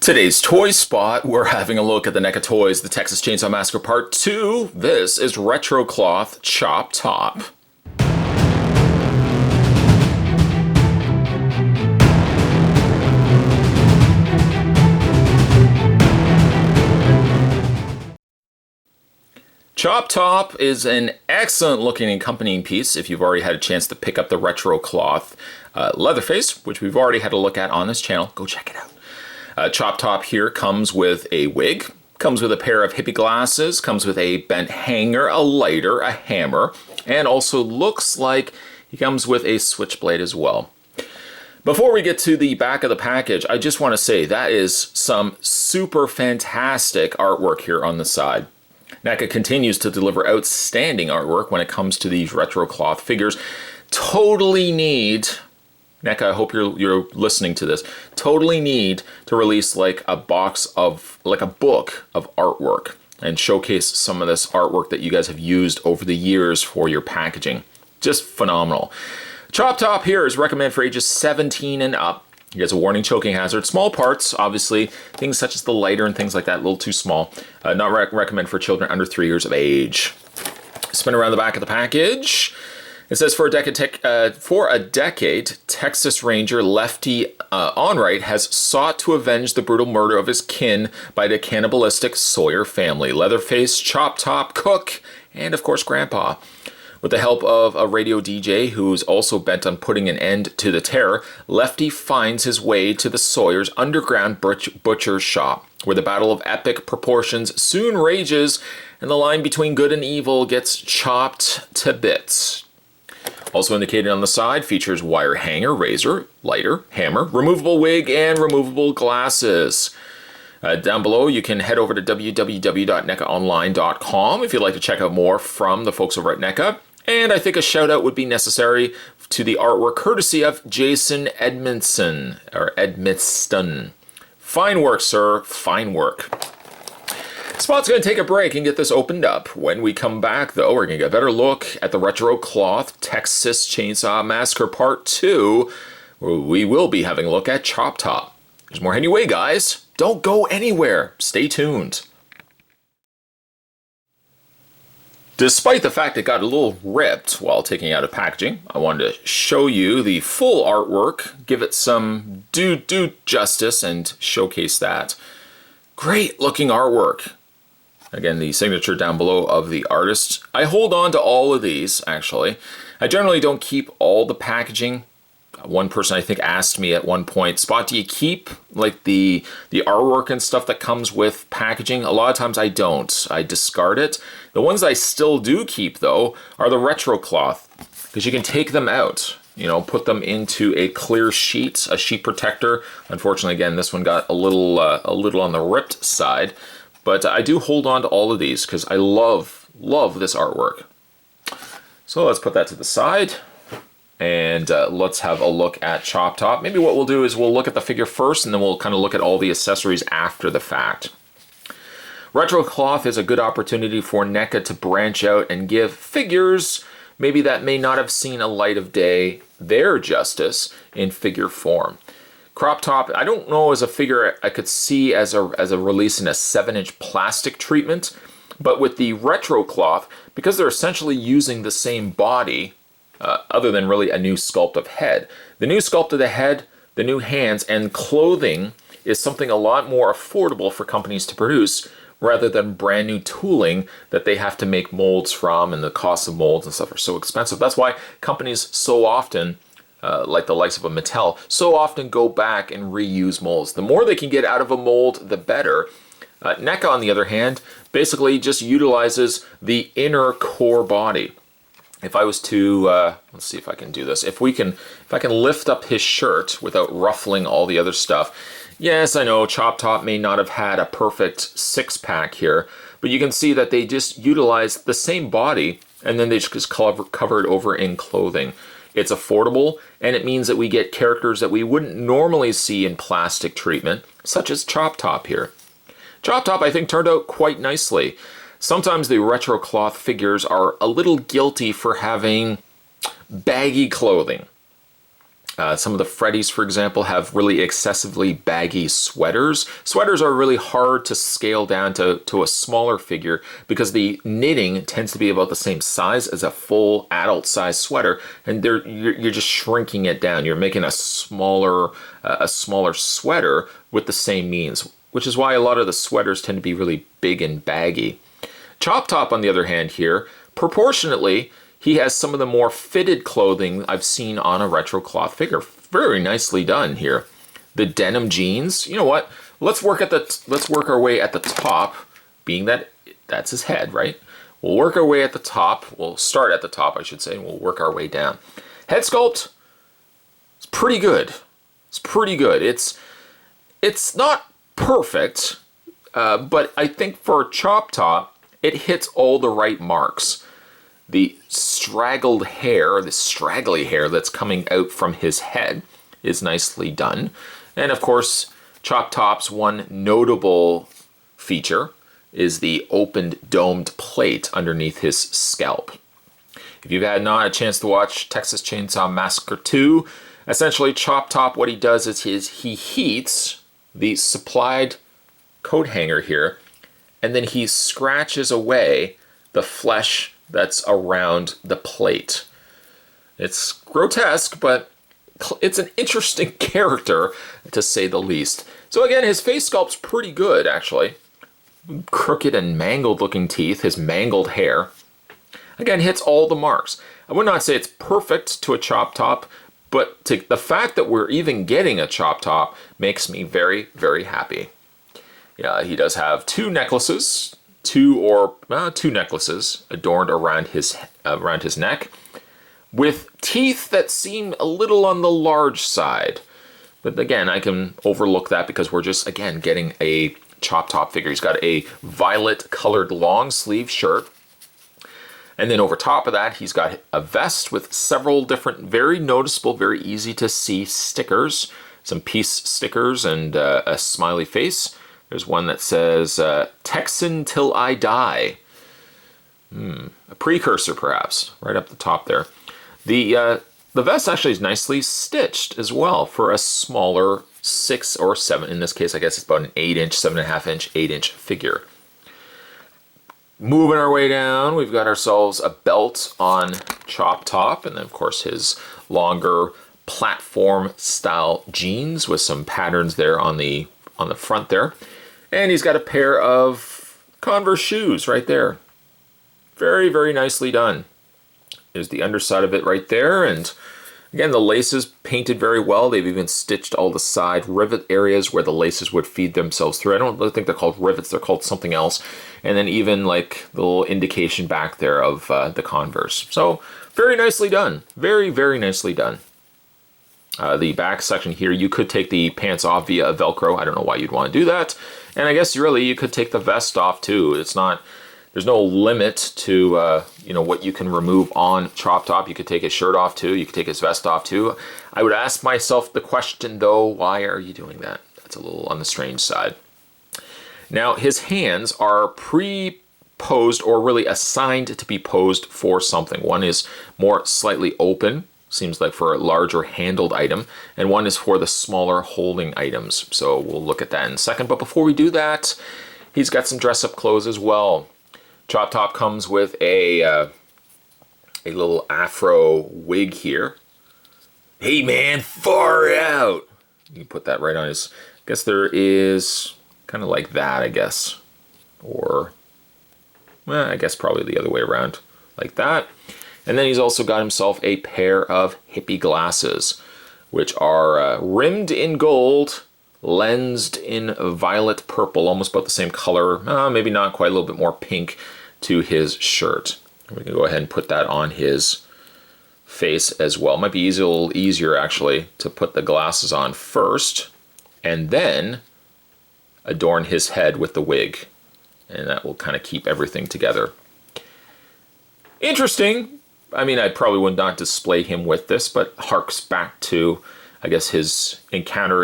Today's toy spot, we're having a look at the NECA Toys, the Texas Chainsaw Massacre Part 2. This is Retro Cloth Chop Top. Chop Top is an excellent looking accompanying piece if you've already had a chance to pick up the Retro Cloth Leatherface, which we've already had a look at on this channel. Go check it out. Chop Top here comes with a wig, comes with a pair of hippie glasses, comes with a bent hanger, a lighter, a hammer, and also looks like he comes with a switchblade as well. Before we get to the back of the package, I just want to say that is some super fantastic artwork here on the side. NECA continues to deliver outstanding artwork when it comes to these retro cloth figures. Totally need, NECA, I hope you're listening to this, totally need to release like a book of artwork and showcase some of this artwork that you guys have used over the years for your packaging. Just phenomenal. Chop Top here is recommended for ages 17 and up. He has a warning choking hazard. Small parts, obviously, things such as the lighter and things like that, a little too small. Not recommended for children under 3 years of age. Spin around the back of the package. It says, for a decade, Texas Ranger Lefty Onright has sought to avenge the brutal murder of his kin by the cannibalistic Sawyer family. Leatherface, Chop Top, Cook, and of course Grandpa. With the help of a radio DJ who's also bent on putting an end to the terror, Lefty finds his way to the Sawyer's underground butcher shop, where the battle of epic proportions soon rages and the line between good and evil gets chopped to bits. Also indicated on the side features wire hanger, razor, lighter, hammer, removable wig, and removable glasses. Down below, you can head over to www.necaonline.com if you'd like to check out more from the folks over at NECA. And I think a shout out would be necessary to the artwork courtesy of Jason Edmondson, or Edmiston. Fine work, sir. Fine work. Spot's going to take a break and get this opened up. When we come back, though, we're going to get a better look at the Retro Cloth Texas Chainsaw Massacre Part 2, where we will be having a look at Chop Top. There's more anyway, guys. Don't go anywhere. Stay tuned. Despite the fact it got a little ripped while taking out of packaging, I wanted to show you the full artwork, give it some due justice, and showcase that. Great looking artwork. Again, the signature down below of the artist. I hold on to all of these, actually. I generally don't keep all the packaging. One person I think asked me at one point, Spot, do you keep like the artwork and stuff that comes with packaging? A lot of times I don't. I discard it. The ones I still do keep, though, are the retro cloth, because you can take them out. You know, put them into a clear sheet, a sheet protector. Unfortunately, again, this one got a little on the ripped side. But I do hold on to all of these because I love this artwork. So let's put that to the side. And let's have a look at Chop Top. Maybe what we'll do is we'll look at the figure first, and then we'll kind of look at all the accessories after the fact. Retro Cloth is a good opportunity for NECA to branch out and give figures maybe that may not have seen a light of day their justice in figure form. Crop Top, I don't know as a figure I could see as a release in a 7-inch plastic treatment, but with the Retro Cloth, because they're essentially using the same body, other than really a new sculpt of head. The new sculpt of the head, the new hands, and clothing is something a lot more affordable for companies to produce rather than brand new tooling that they have to make molds from, and the cost of molds and stuff are so expensive. That's why companies so often, like the likes of a Mattel, so often go back and reuse molds. The more they can get out of a mold, the better. NECA, on the other hand, basically just utilizes the inner core body. If I was to, let's see if I can do this. If I can lift up his shirt without ruffling all the other stuff. Yes, I know Chop Top may not have had a perfect six-pack here, but you can see that they just utilized the same body and then they just covered over in clothing. It's affordable, and it means that we get characters that we wouldn't normally see in plastic treatment, such as Chop Top here. Chop Top, I think, turned out quite nicely. Sometimes the retro cloth figures are a little guilty for having baggy clothing. Some of the Freddies, for example, have really excessively baggy sweaters. Sweaters are really hard to scale down to a smaller figure because the knitting tends to be about the same size as a full adult size sweater, and you're just shrinking it down. You're making a smaller sweater with the same means, which is why a lot of the sweaters tend to be really big and baggy. Chop Top, on the other hand here, proportionately, he has some of the more fitted clothing I've seen on a retro cloth figure. Very nicely done here. The denim jeans. You know what? Let's work our way at the top, being that that's his head, right? We'll work our way at the top. We'll start at the top, I should say, and we'll work our way down. Head sculpt. It's pretty good. It's pretty good. It's not perfect, but I think for Chop Top, it hits all the right marks. The straggled hair, the straggly hair that's coming out from his head is nicely done. And of course, Chop Top's one notable feature is the opened domed plate underneath his scalp. If you've had not a chance to watch Texas Chainsaw Massacre 2, essentially Chop Top, what he does is he heats the supplied coat hanger here, and then he scratches away the flesh that's around the plate. It's grotesque, but it's an interesting character, to say the least. So again, his face sculpt's pretty good, actually. Crooked and mangled looking teeth, his mangled hair. Again, hits all the marks. I would not say it's perfect to a Chop Top, but the fact that we're even getting a Chop Top makes me very, very happy. Yeah, he does have two necklaces adorned around his neck, with teeth that seem a little on the large side. But again, I can overlook that because we're just, again, getting a Chop Top figure. He's got a violet colored long sleeve shirt. And then over top of that, he's got a vest with several different, very noticeable, very easy to see stickers. Some peace stickers and a smiley face. There's one that says, Texan till I die. A precursor, perhaps, right up the top there. The vest actually is nicely stitched as well for a smaller 6 or 7, in this case, I guess it's about an 8-inch, 7.5-inch, 8-inch figure. Moving our way down, we've got ourselves a belt on Chop Top, and then, of course, his longer platform-style jeans with some patterns there on the front there. And he's got a pair of Converse shoes right there. Very, very nicely done. There's the underside of it right there. And again, the laces painted very well. They've even stitched all the side rivet areas where the laces would feed themselves through. I don't really think they're called rivets. They're called something else. And then even like the little indication back there of the Converse. So very nicely done. Very, very nicely done. The back section here, you could take the pants off via Velcro. I don't know why you'd want to do that. And I guess really you could take the vest off too. There's no limit to what you can remove on Chop Top. You could take his shirt off too. You could take his vest off too. I would ask myself the question though, why are you doing that? That's a little on the strange side. Now his hands are pre-posed or really assigned to be posed for something. One is more slightly open, seems like for a larger handled item, and one is for the smaller holding items. So we'll look at that in a second. But before we do that, he's got some dress-up clothes as well. Chop Top comes with a little afro wig here. Hey man, far out! You put that right on his, I guess there is kind of like that, I guess. Or, well, I guess probably the other way around, like that. And then he's also got himself a pair of hippie glasses, which are rimmed in gold, lensed in violet purple, almost about the same color, maybe not quite, a little bit more pink to his shirt. We can go ahead and put that on his face as well. Might be a little easier actually to put the glasses on first and then adorn his head with the wig. And that will kind of keep everything together. Interesting. I mean, I probably would not display him with this, but harks back to, I guess, his encounter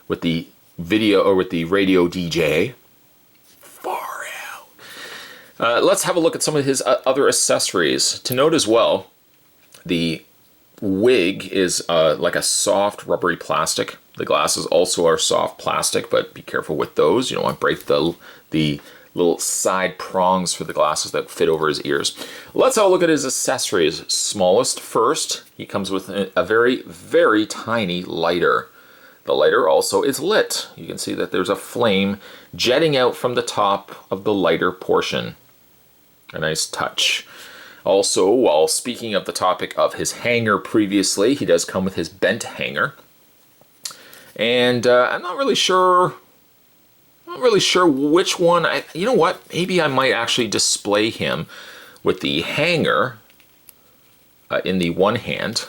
with the video or with the radio DJ. Far out. Let's have a look at some of his other accessories. To note as well, the wig is like a soft rubbery plastic. The glasses also are soft plastic, but be careful with those. You don't want to break the little side prongs for the glasses that fit over his ears. Let's have a look at his accessories. Smallest first, he comes with a very, very tiny lighter. The lighter also is lit. You can see that there's a flame jetting out from the top of the lighter portion. A nice touch. Also, while speaking of the topic of his hanger previously, he does come with his bent hanger. And I'm not really sure which one. You know what? Maybe I might actually display him with the hanger in the one hand,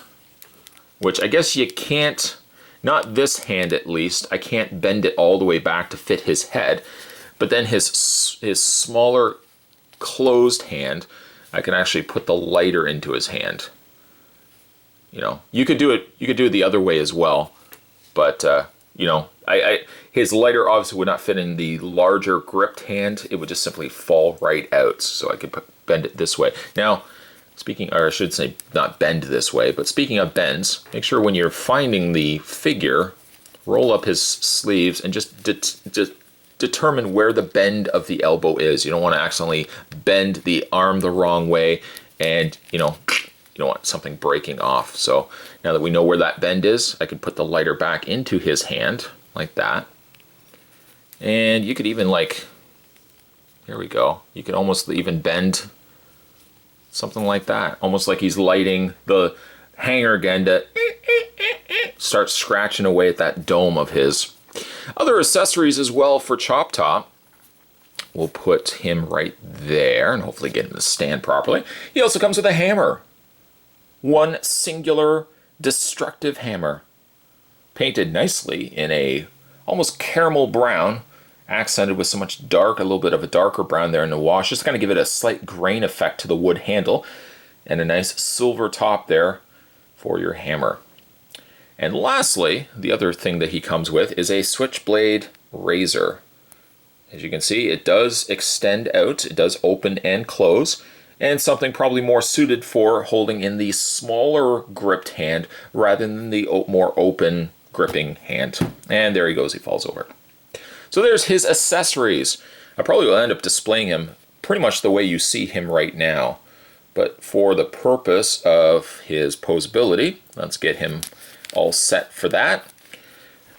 which I guess you can't, not this hand at least, I can't bend it all the way back to fit his head, but then his smaller closed hand, I can actually put the lighter into his hand. You know, you could do it the other way as well, but you know, his lighter obviously would not fit in the larger gripped hand. It would just simply fall right out. So I could bend it this way. Now, or I should say not bend this way, but speaking of bends, make sure when you're finding the figure, roll up his sleeves and just determine where the bend of the elbow is. You don't want to accidentally bend the arm the wrong way, and you know, you don't want something breaking off. So now that we know where that bend is, I could put the lighter back into his hand like that. And you could even here we go. You could almost even bend something like that. Almost like he's lighting the hanger again to start scratching away at that dome of his. Other accessories as well for Chop Top. We'll put him right there and hopefully get him to stand properly. He also comes with a hammer. One singular destructive hammer. Painted nicely in a almost caramel brown, accented with so much dark, a little bit of a darker brown there in the wash, just to kind of give it a slight grain effect to the wood handle, and a nice silver top there for your hammer. And lastly, the other thing that he comes with is a switchblade razor. As you can see, it does extend out, it does open and close, and something probably more suited for holding in the smaller gripped hand rather than the more open gripping hand. And there he goes, he falls over. So there's his accessories. I probably will end up displaying him pretty much the way you see him right now. But for the purpose of his posability, let's get him all set for that.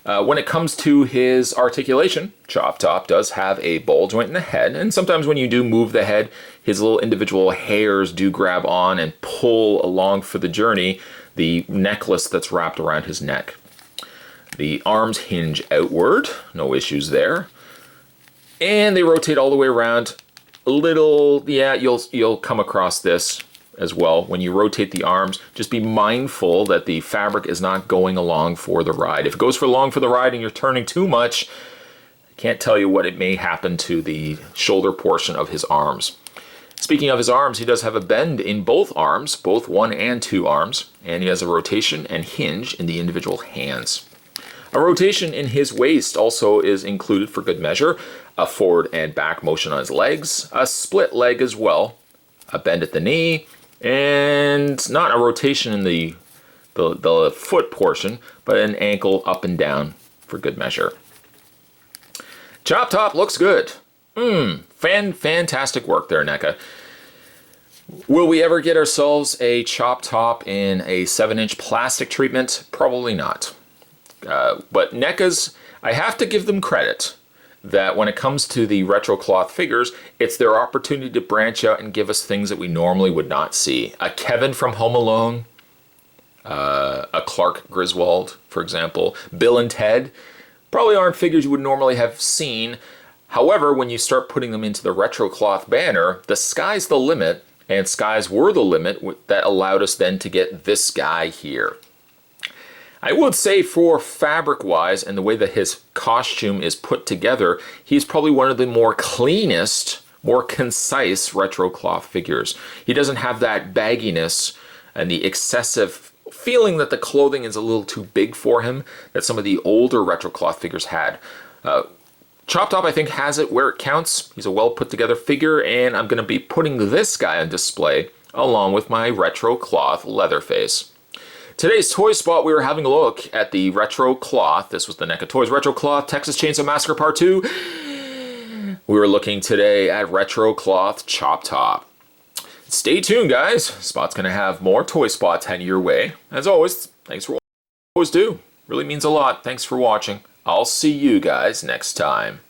When it comes to his articulation, Chop Top does have a ball joint in the head, and sometimes when you do move the head, his little individual hairs do grab on and pull along for the journey the necklace that's wrapped around his neck. The arms hinge outward, no issues there. And they rotate all the way around. A little, yeah, you'll come across this as well. When you rotate the arms, just be mindful that the fabric is not going along for the ride. If it goes along for the ride and you're turning too much, I can't tell you what it may happen to the shoulder portion of his arms. Speaking of his arms, he does have a bend in both arms, both 1 and 2 arms, and he has a rotation and hinge in the individual hands. A rotation in his waist also is included for good measure, a forward and back motion on his legs, a split leg as well, a bend at the knee, and not a rotation in the foot portion, but an ankle up and down for good measure. Chop Top looks good. Fantastic work there, NECA. Will we ever get ourselves a Chop Top in a 7-inch plastic treatment? Probably not. But NECA's, I have to give them credit that when it comes to the retro cloth figures, it's their opportunity to branch out and give us things that we normally would not see. A Kevin from Home Alone, a Clark Griswold, for example, Bill and Ted, probably aren't figures you would normally have seen. However, when you start putting them into the retro cloth banner, the sky's the limit, and skies were the limit that allowed us then to get this guy here. I would say for fabric-wise and the way that his costume is put together, he's probably one of the more cleanest, more concise retro cloth figures. He doesn't have that bagginess and the excessive feeling that the clothing is a little too big for him that some of the older retro cloth figures had. Chop Top, I think, has it where it counts. He's a well put together figure, and I'm going to be putting this guy on display along with my retro cloth Leatherface. Today's toy spot, we were having a look at the retro cloth. This was the NECA Toys retro cloth, Texas Chainsaw Massacre Part 2. We were looking today at retro cloth chop top. Stay tuned, guys. Spot's going to have more toy spots heading your way. As always, thanks for what you always do. Really means a lot. Thanks for watching. I'll see you guys next time.